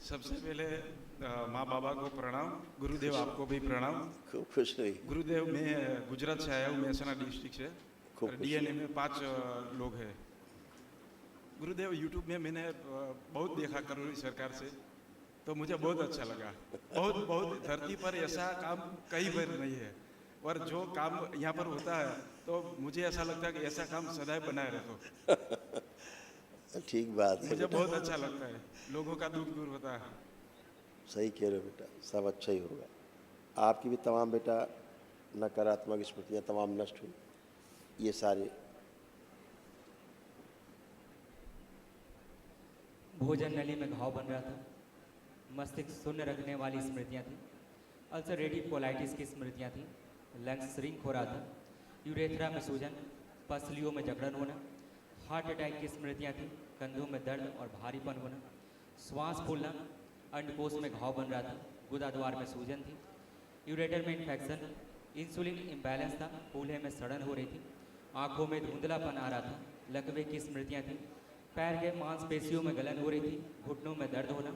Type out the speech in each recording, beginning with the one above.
सबसे पहले माँ बाबा को प्रणाम, गुरुदेव आपको भी प्रणाम। खूब खुश रही। गुरुदेव मैं गुजरात से आया हूँ, महेसाना डिस्ट्रिक्ट से। खूब और खुश। डीएनए में 5 लोग हैं। गुरुदेव यूट्यूब में मैंने बहुत देखा करोली सरकार से, तो मुझे बहुत अच्छा लगा। बहुत बहुत धरती पर ऐसा काम कई बार नहीं है, और जो काम यहाँ पर होता है तो मुझे ऐसा लगता है कि ऐसा काम सदैव बनाए रखो। ठीक बात है मुझे बेटा, बहुत अच्छा लगता है, लोगों का दुख दूर होता है। सही कह रहे हो बेटा, सब अच्छा ही होगा। आपकी भी तमाम बेटा नकारात्मक स्मृतियाँ तमाम नष्ट हुई। ये सारे भोजन नली में घाव बन रहा था, मस्तिष्क शून्य रखने वाली स्मृतियाँ थी, अल्सरेटिव कोलाइटिस की स्मृतियाँ थी, लंग्स श्रिंक हो रहा था, यूरेथ्रा में सूजन, पसलियों में जकड़न होना, हार्ट अटैक की स्मृतियाँ थी, कंधों में दर्द और भारीपन होना, श्वास फूलना, अंडकोश में घाव बन रहा था, गुदाद्वार में सूजन थी, यूरेटर में इन्फेक्शन, इंसुलिन इम्बैलेंस था, कूल्हे में सड़न हो रही थी, आंखों में धुंधलापन आ रहा था, लकवे की स्मृतियाँ थी, पैर के मांसपेशियों में गलन हो रही थी, घुटनों में दर्द होना,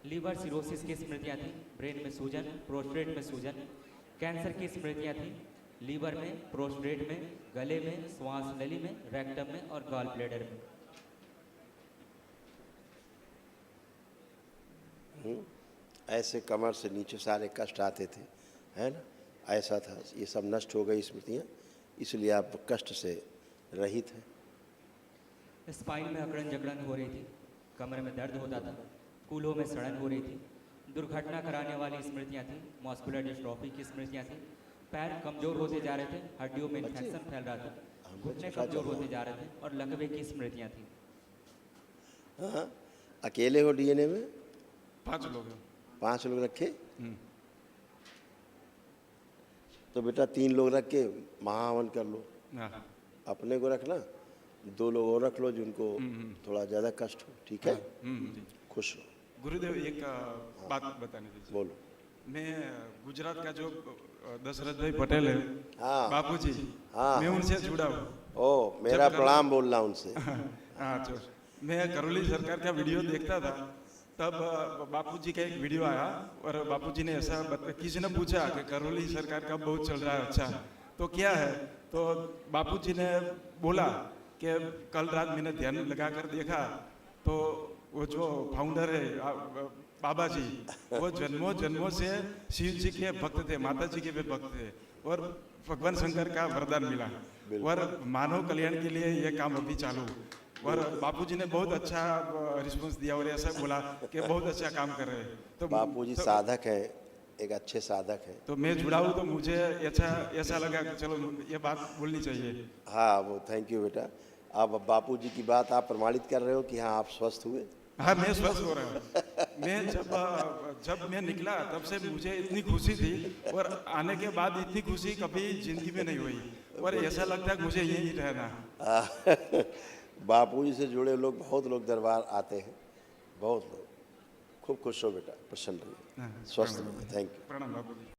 लीवर सिरोसिस की स्मृतियाँ थी, ब्रेन में सूजन, प्रोस्टेट में सूजन, कैंसर की स्मृतियाँ थी, लीवर में, प्रोस्टेट में, गले में, श्वास नली में, रेक्टम में और गॉल ब्लैडर में। ऐसे कमर से नीचे सारे कष्ट आते थे, है ना? ऐसा था, ये सब नष्ट हो गई स्मृतियाँ, इसलिए आप कष्ट से रहित हैं। स्पाइन में अकड़न जकड़न हो रही थी, कमर में दर्द होता था, कूल्हों में सड़न हो रही थी, दुर्घटना कराने वाली स्मृतियाँ थी, मस्कुलर डिस्ट्रॉफी की स्मृतियाँ थी, पैर कमजोर होते जा रहे थे, हड्डियों में इन्फेक्शन फैल रहा था, घुटने कमजोर होते जा रहे थे और लकवे की स्मृतियाँ थी। हाँ, अकेले हो डीएनए में? 5 लोग हैं। 5 लोग रखे? तो बेटा 3 लोग रख के महाहवन कर लो। हाँ। अपने को रखना, 2 लोग और रख लो जिनको थोड़ा ज़्यादा कष्ट हो, ठीक है? खुश हो। गुरुदेव एक बात बताने दीजिए। बोलो। मैं गुजरात का जो दशरथ भाई पटेल है, हाँ। बापूजी, हाँ। मैं उनसे जुड़ा हूँ। ओ, मेरा प्रणाम बोलना उनसे। हाँ, तो मैं करोली सरकार का वीडियो देखता था, तब बापूजी का एक वीडियो आया और बापूजी ने ऐसा किसी ने पूछा कि करोली सरकार का बहुत चल रहा है, अच्छा तो क्या है? तो बापूजी ने बोला कि कल रात मैंने ध्यान लगा कर देखा तो वो जो फाउंडर है बाबा जी, वो जन्मों जन्मों से शिव जी के भक्त थे, माता जी के भी भक्त थे, और भगवान शंकर का वरदान मिला और मानव कल्याण के लिए ये काम अभी चालू। और बापूजी ने बहुत अच्छा रिस्पांस दिया और ऐसा बोला कि बहुत अच्छा काम कर रहे हैं। तो बापूजी साधक है, एक अच्छे साधक है। तो मैं जुड़ा हूँ, तो मुझे ऐसा लगा कि चलो ये बात बोलनी चाहिए। हाँ, वो थैंक यू बेटा। अब बापूजी की बात आप प्रमाणित कर रहे हो कि हाँ आप स्वस्थ हुए। हाँ, मैं स्वस्थ हो रहा हूँ। मैं जब मैं निकला तब से मुझे इतनी खुशी थी, और आने के बाद इतनी खुशी कभी जिंदगी में नहीं हुई, और ऐसा लगता है मुझे यहीं रहना। बापूजी से जुड़े लोग, बहुत लोग दरबार आते हैं, बहुत लोग। खूब खुश हो बेटा, प्रसन्न रहिए, स्वस्थ रहिए। Thank you. प्रणाम बापूजी।